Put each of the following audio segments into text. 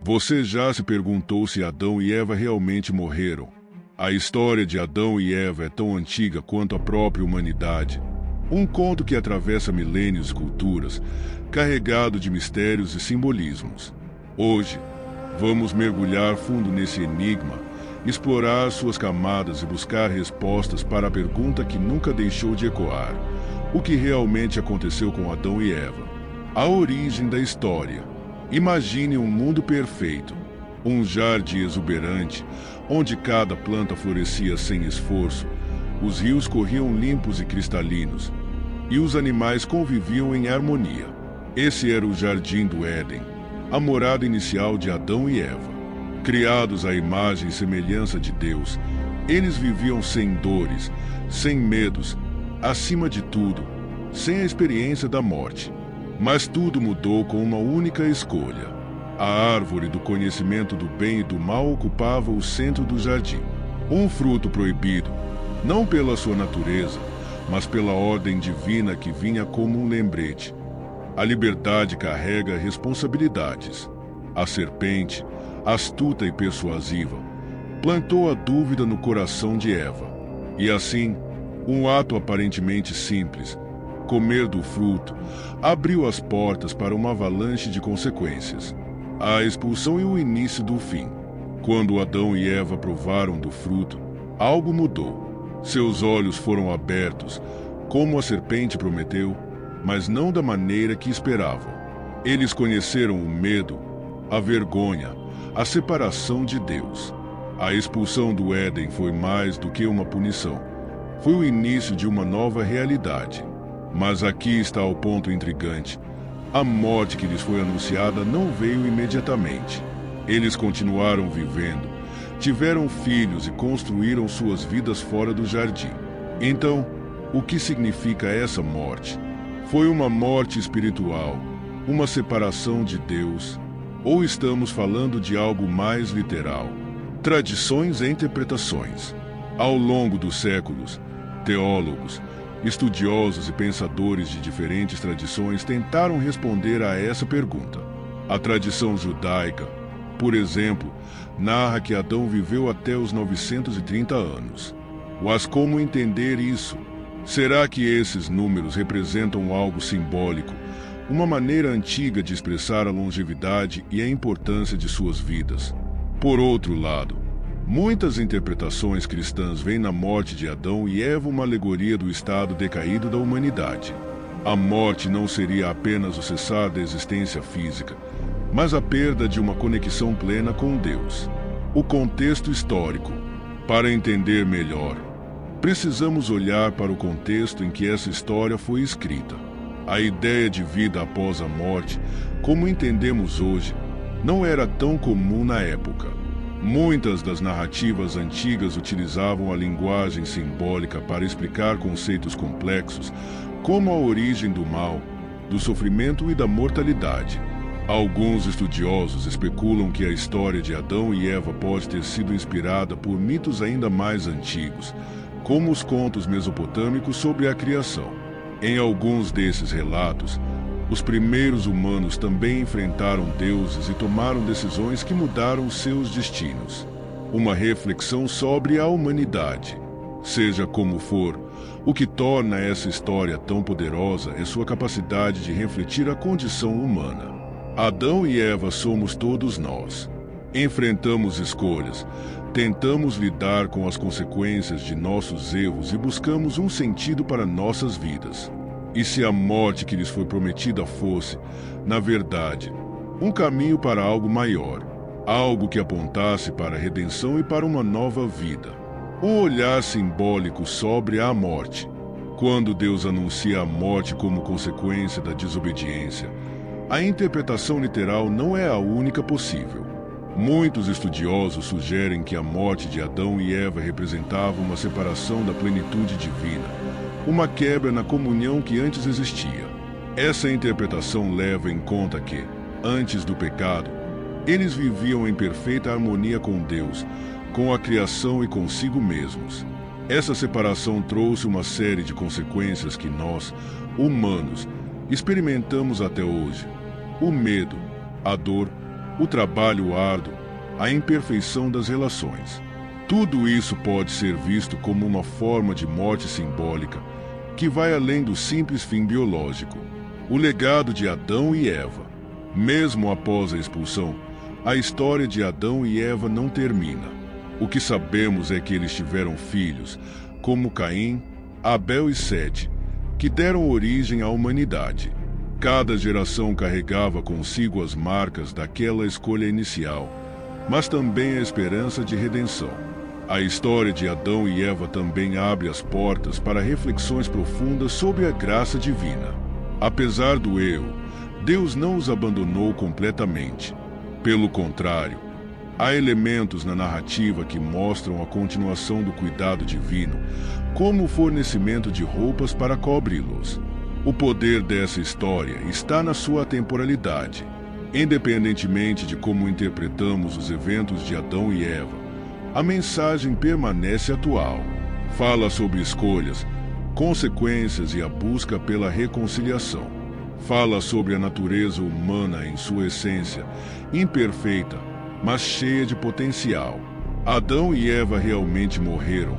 Você já se perguntou se Adão e Eva realmente morreram? A história de Adão e Eva é tão antiga quanto a própria humanidade. Um conto que atravessa milênios e culturas, carregado de mistérios e simbolismos. Hoje, vamos mergulhar fundo nesse enigma, explorar suas camadas e buscar respostas para a pergunta que nunca deixou de ecoar: o que realmente aconteceu com Adão e Eva? A origem da história. Imagine um mundo perfeito, um jardim exuberante, onde cada planta florescia sem esforço, os rios corriam limpos e cristalinos, e os animais conviviam em harmonia. Esse era o Jardim do Éden, a morada inicial de Adão e Eva. Criados à imagem e semelhança de Deus, eles viviam sem dores, sem medos, acima de tudo, sem a experiência da morte. Mas tudo mudou com uma única escolha. A árvore do conhecimento do bem e do mal ocupava o centro do jardim. Um fruto proibido, não pela sua natureza, mas pela ordem divina que vinha como um lembrete. A liberdade carrega responsabilidades. A serpente, astuta e persuasiva, plantou a dúvida no coração de Eva. E assim, um ato aparentemente simples, comer do fruto, abriu as portas para uma avalanche de consequências. A expulsão e o início do fim. Quando Adão e Eva provaram do fruto, algo mudou. Seus olhos foram abertos, como a serpente prometeu, mas não da maneira que esperavam. Eles conheceram o medo, a vergonha, a separação de Deus. A expulsão do Éden foi mais do que uma punição. Foi o início de uma nova realidade. Mas aqui está o ponto intrigante. A morte que lhes foi anunciada não veio imediatamente. Eles continuaram vivendo, tiveram filhos e construíram suas vidas fora do jardim. Então, o que significa essa morte? Foi uma morte espiritual, uma separação de Deus, ou estamos falando de algo mais literal? Tradições e interpretações. Ao longo dos séculos, teólogos, estudiosos e pensadores de diferentes tradições tentaram responder a essa pergunta. A tradição judaica, por exemplo, narra que Adão viveu até os 930 anos. Mas como entender isso? Será que esses números representam algo simbólico, uma maneira antiga de expressar a longevidade e a importância de suas vidas? Por outro lado, muitas interpretações cristãs veem na morte de Adão e Eva uma alegoria do estado decaído da humanidade. A morte não seria apenas o cessar da existência física, mas a perda de uma conexão plena com Deus. O contexto histórico. Para entender melhor, precisamos olhar para o contexto em que essa história foi escrita. A ideia de vida após a morte, como entendemos hoje, não era tão comum na época. Muitas das narrativas antigas utilizavam a linguagem simbólica para explicar conceitos complexos, como a origem do mal, do sofrimento e da mortalidade. Alguns estudiosos especulam que a história de Adão e Eva pode ter sido inspirada por mitos ainda mais antigos, como os contos mesopotâmicos sobre a criação. Em alguns desses relatos, os primeiros humanos também enfrentaram deuses e tomaram decisões que mudaram seus destinos. Uma reflexão sobre a humanidade. Seja como for, o que torna essa história tão poderosa é sua capacidade de refletir a condição humana. Adão e Eva somos todos nós. Enfrentamos escolhas, tentamos lidar com as consequências de nossos erros e buscamos um sentido para nossas vidas. E se a morte que lhes foi prometida fosse, na verdade, um caminho para algo maior, algo que apontasse para a redenção e para uma nova vida? O olhar simbólico sobre a morte. Quando Deus anuncia a morte como consequência da desobediência, a interpretação literal não é a única possível. Muitos estudiosos sugerem que a morte de Adão e Eva representava uma separação da plenitude divina, uma quebra na comunhão que antes existia. Essa interpretação leva em conta que, antes do pecado, eles viviam em perfeita harmonia com Deus, com a criação e consigo mesmos. Essa separação trouxe uma série de consequências que nós, humanos, experimentamos até hoje: o medo, a dor, o trabalho árduo, a imperfeição das relações. Tudo isso pode ser visto como uma forma de morte simbólica que vai além do simples fim biológico. O legado de Adão e Eva. Mesmo após a expulsão, a história de Adão e Eva não termina. O que sabemos é que eles tiveram filhos, como Caim, Abel e Sete, que deram origem à humanidade. Cada geração carregava consigo as marcas daquela escolha inicial, mas também a esperança de redenção. A história de Adão e Eva também abre as portas para reflexões profundas sobre a graça divina. Apesar do erro, Deus não os abandonou completamente. Pelo contrário, há elementos na narrativa que mostram a continuação do cuidado divino, como o fornecimento de roupas para cobri-los. O poder dessa história está na sua temporalidade. Independentemente de como interpretamos os eventos de Adão e Eva, a mensagem permanece atual. Fala sobre escolhas, consequências e a busca pela reconciliação. Fala sobre a natureza humana em sua essência, imperfeita, mas cheia de potencial. Adão e Eva realmente morreram?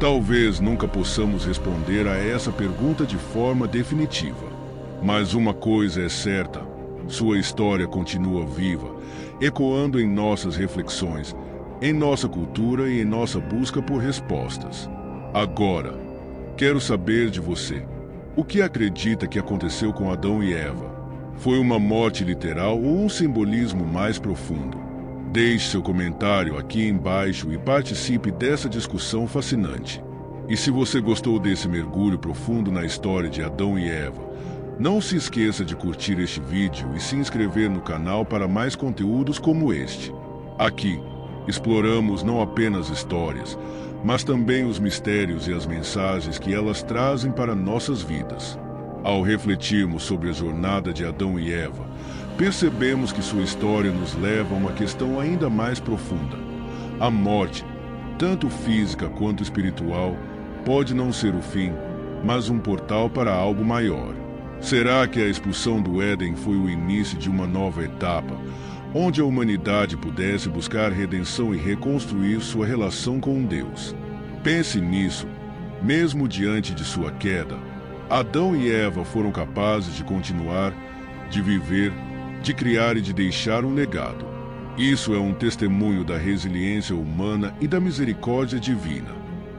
Talvez nunca possamos responder a essa pergunta de forma definitiva. Mas uma coisa é certa: sua história continua viva, ecoando em nossas reflexões, em nossa cultura e em nossa busca por respostas. Agora, quero saber de você. O que acredita que aconteceu com Adão e Eva? Foi uma morte literal ou um simbolismo mais profundo? Deixe seu comentário aqui embaixo e participe dessa discussão fascinante. E se você gostou desse mergulho profundo na história de Adão e Eva, não se esqueça de curtir este vídeo e se inscrever no canal para mais conteúdos como este. Aqui, exploramos não apenas histórias, mas também os mistérios e as mensagens que elas trazem para nossas vidas. Ao refletirmos sobre a jornada de Adão e Eva, percebemos que sua história nos leva a uma questão ainda mais profunda. A morte, tanto física quanto espiritual, pode não ser o fim, mas um portal para algo maior. Será que a expulsão do Éden foi o início de uma nova etapa, onde a humanidade pudesse buscar redenção e reconstruir sua relação com Deus? Pense nisso. Mesmo diante de sua queda, Adão e Eva foram capazes de continuar, de viver, de criar e de deixar um legado. Isso é um testemunho da resiliência humana e da misericórdia divina.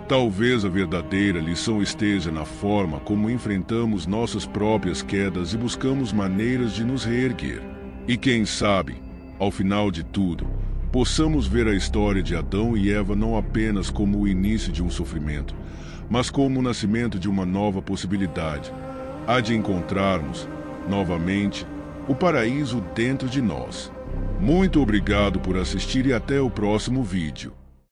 Talvez a verdadeira lição esteja na forma como enfrentamos nossas próprias quedas e buscamos maneiras de nos reerguer. E quem sabe, ao final de tudo, possamos ver a história de Adão e Eva não apenas como o início de um sofrimento, mas como o nascimento de uma nova possibilidade, a de encontrarmos, novamente, o paraíso dentro de nós. Muito obrigado por assistir e até o próximo vídeo.